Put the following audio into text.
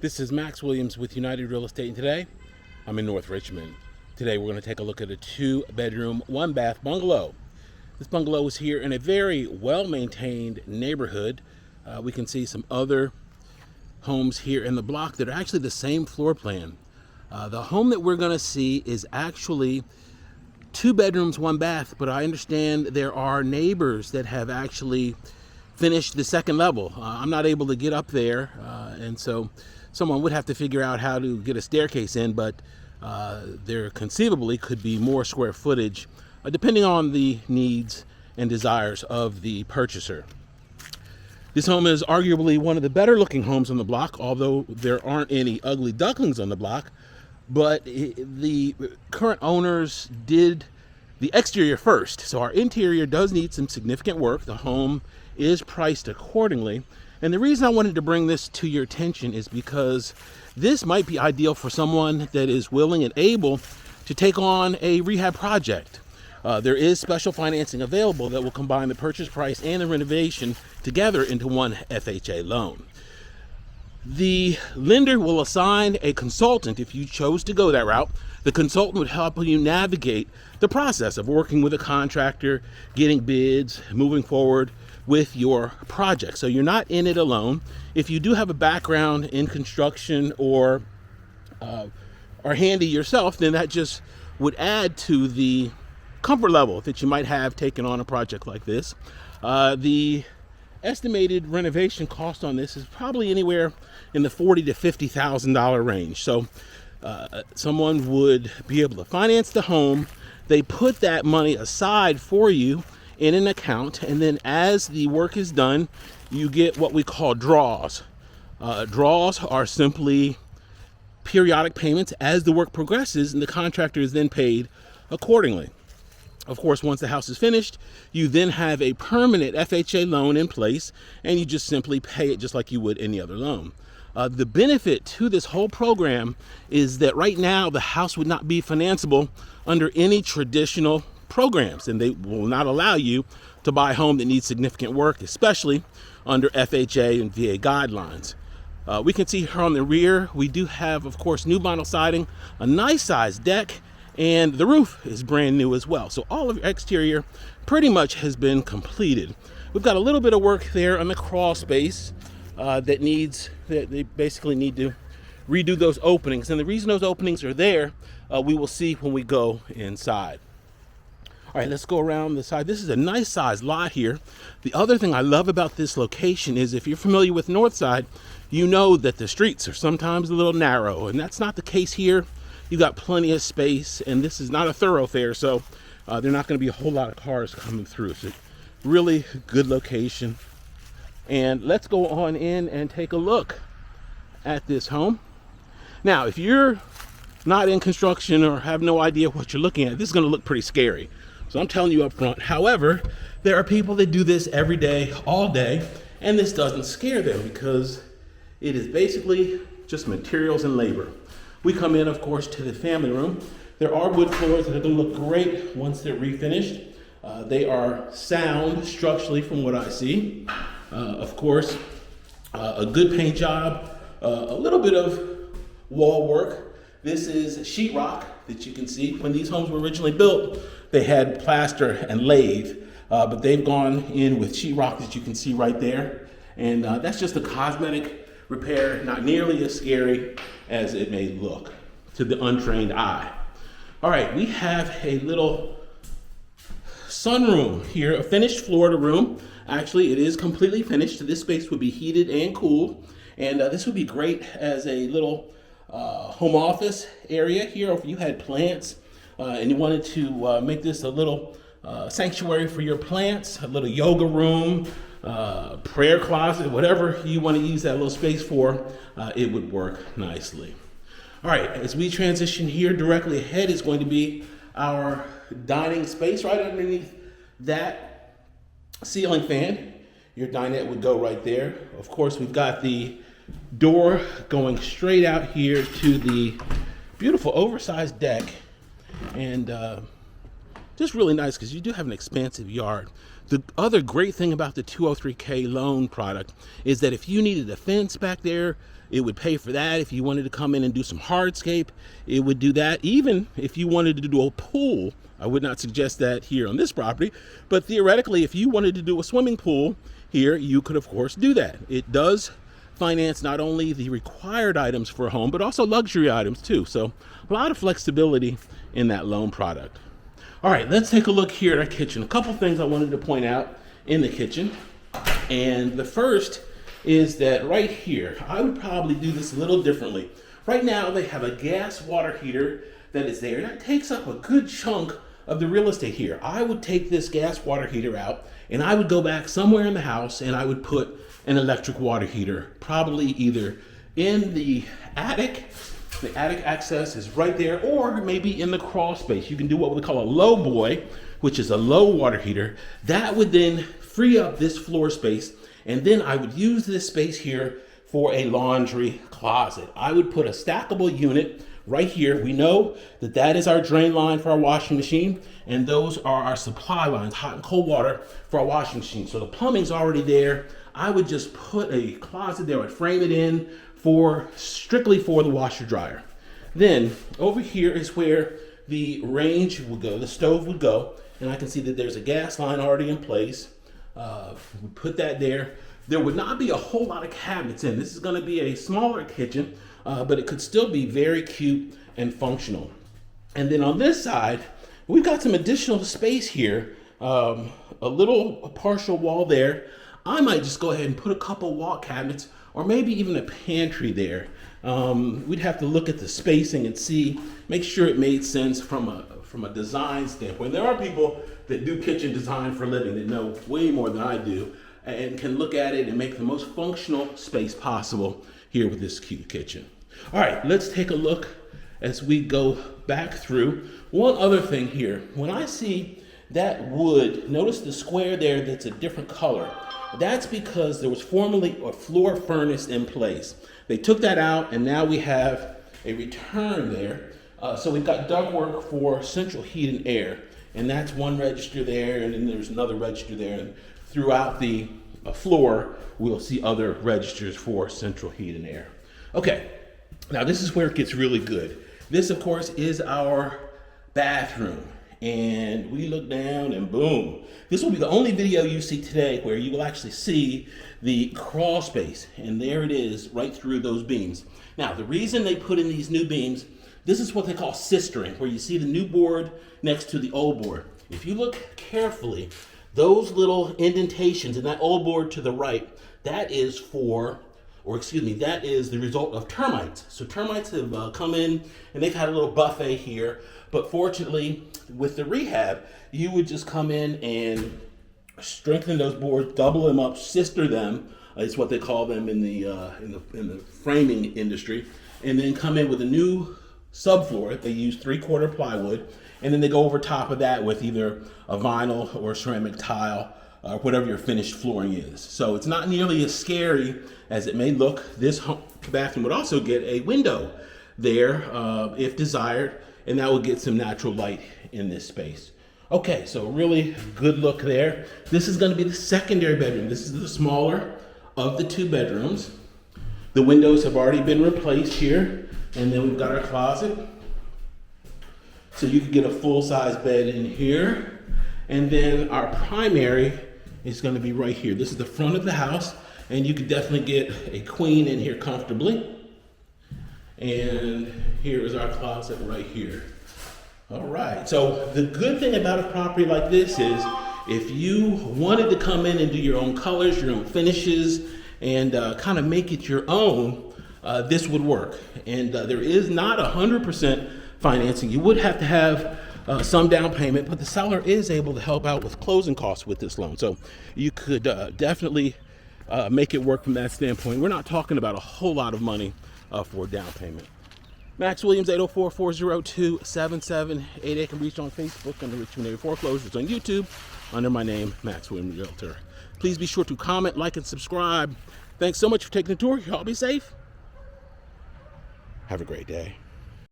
This is Max Williams with United Real Estate, and today I'm in North Richmond. Today we're going to take a look at a 2-bedroom, 1-bath bungalow. This bungalow is here in a very well-maintained neighborhood. We can see some other homes here in the block that are actually the same floor plan. The home that we're going to see is actually 2 bedrooms, 1 bath, but I understand there are neighbors that have actually finished the second level. I'm not able to get up there, and so someone would have to figure out how to get a staircase in, but there conceivably could be more square footage depending on the needs and desires of the purchaser. This home is arguably one of the better looking homes on the block, although there aren't any ugly ducklings on the block. But the current owners did the exterior first, so our interior does need some significant work. The home is priced accordingly. And the reason I wanted to bring this to your attention is because this might be ideal for someone that is willing and able to take on a rehab project. There is special financing available that will combine the purchase price and the renovation together into one FHA loan. The lender will assign a consultant if you chose to go that route. The consultant would help you navigate the process of working with a contractor, getting bids, moving forward with your project. So you're not in it alone. If you do have a background in construction or are handy yourself, then that just would add to the comfort level that you might have taken on a project like this. The estimated renovation cost on this is probably anywhere in the $40,000 to $50,000 range. So someone would be able to finance the home. They put that money aside for you in an account, and then as the work is done, you get what we call draws. Draws are simply periodic payments as the work progresses, and the contractor is then paid accordingly. Of course, once the house is finished, you then have a permanent FHA loan in place, and you just simply pay it just like you would any other loan. The benefit to this whole program is that right now the house would not be financeable under any traditional programs, and they will not allow you to buy a home that needs significant work, especially under FHA and VA guidelines. We can see here on the rear, we do have, of course, new vinyl siding, a nice sized deck, and the roof is brand new as well. So all of your exterior pretty much has been completed. We've got a little bit of work there on the crawl space that they basically need to redo those openings. And the reason those openings are there, we will see when we go inside. All right, let's go around the side. This is a nice sized lot here. The other thing I love about this location is if you're familiar with Northside, you know that the streets are sometimes a little narrow, and that's not the case here. You got plenty of space, and this is not a thoroughfare, so there are not going to be a whole lot of cars coming through. So really good location. And let's go on in and take a look at this home. Now, if you're not in construction or have no idea what you're looking at, this is going to look pretty scary. So I'm telling you up front. However, there are people that do this every day, all day, and this doesn't scare them because it is basically just materials and labor. We come in, of course, to the family room. There are wood floors that are going to look great once they're refinished. They are sound structurally from what I see. Of course, a good paint job, a little bit of wall work. This is sheetrock that you can see. When these homes were originally built, they had plaster and lathe, but they've gone in with sheetrock that you can see right there. And that's just a cosmetic repair, not nearly as scary as it may look to the untrained eye. All right, we have a little sunroom here, a finished Florida room. Actually, it is completely finished. This space would be heated and cooled, and this would be great as a little home office area here. If you had plants and you wanted to make this a little sanctuary for your plants, a little yoga room, prayer closet, whatever you want to use that little space for, it would work nicely. All right, as we transition here, directly ahead is going to be our dining space. Right underneath that ceiling fan, your dinette would go right there. Of course, we've got the door going straight out here to the beautiful oversized deck, and just really nice because you do have an expansive yard. The other great thing about the 203K loan product is that if you needed a fence back there, it would pay for that. If you wanted to come in and do some hardscape, it would do that. Even if you wanted to do a pool, I would not suggest that here on this property, but theoretically, if you wanted to do a swimming pool here, you could of course do that. It does finance not only the required items for a home, but also luxury items too. So a lot of flexibility in that loan product. All right, let's take a look here at our kitchen. A couple things I wanted to point out in the kitchen. And the first is that right here, I would probably do this a little differently. Right now, they have a gas water heater that is there. That takes up a good chunk of the real estate here. I would take this gas water heater out and I would go back somewhere in the house and I would put an electric water heater, probably either in the attic. The attic access is right there, or maybe in the crawl space. You can do what we call a low boy, which is a low water heater. That would then free up this floor space, and then I would use this space here for a laundry closet. I would put a stackable unit right here. We know that that is our drain line for our washing machine, and those are our supply lines, hot and cold water for our washing machine. So the plumbing's already there. I would just put a closet there, I'd frame it in strictly for the washer dryer. Then over here is where the range would go, the stove would go, and I can see that there's a gas line already in place. We put that there. There would not be a whole lot of cabinets in. This is going to be a smaller kitchen, but it could still be very cute and functional. And then on this side, we've got some additional space here, a little partial wall there. I might just go ahead and put a couple wall cabinets or maybe even a pantry there. We'd have to look at the spacing and see, make sure it made sense from a design standpoint. There are people that do kitchen design for a living that know way more than I do and can look at it and make the most functional space possible here with this cute kitchen. All right, let's take a look as we go back through. One other thing here, when I see that wood, notice the square there that's a different color. That's because there was formerly a floor furnace in place. They took that out and now we have a return there. So we've got ductwork for central heat and air. And that's one register there, and then there's another register there. And throughout the floor, we'll see other registers for central heat and air. Okay, now this is where it gets really good. This, of course, is our bathroom. And we look down and boom. This will be the only video you see today where you will actually see the crawl space. And there it is right through those beams. Now, the reason they put in these new beams, this is what they call sistering, where you see the new board next to the old board. If you look carefully, those little indentations in that old board to the right, that is that is the result of termites. So termites have come in and they've had a little buffet here. But fortunately, with the rehab, you would just come in and strengthen those boards, double them up, sister them. Is what they call them in the framing industry, and then come in with a new subfloor. They use 3/4 plywood, and then they go over top of that with either a vinyl or ceramic tile, whatever your finished flooring is. So it's not nearly as scary as it may look. This bathroom would also get a window there if desired, and that will get some natural light in this space. Okay, so really good look there. This is going to be the secondary bedroom. This is the smaller of the two bedrooms. The windows have already been replaced here, and then we've got our closet. So you can get a full-size bed in here. And then our primary is going to be right here. This is the front of the house, and you could definitely get a queen in here comfortably. And here is our closet right here. All right, so the good thing about a property like this is if you wanted to come in and do your own colors, your own finishes, and kind of make it your own, this would work. And there is not 100% financing. You would have to have some down payment, but the seller is able to help out with closing costs with this loan. So you could definitely make it work from that standpoint. We're not talking about a whole lot of money for down payment. Max Williams, 804-402-7788. Can reach on Facebook under Richmond Area Foreclosures, on YouTube under my name, Max Williams Realtor. Please be sure to comment, like, and subscribe. Thanks so much for taking the tour. Y'all be safe. Have a great day.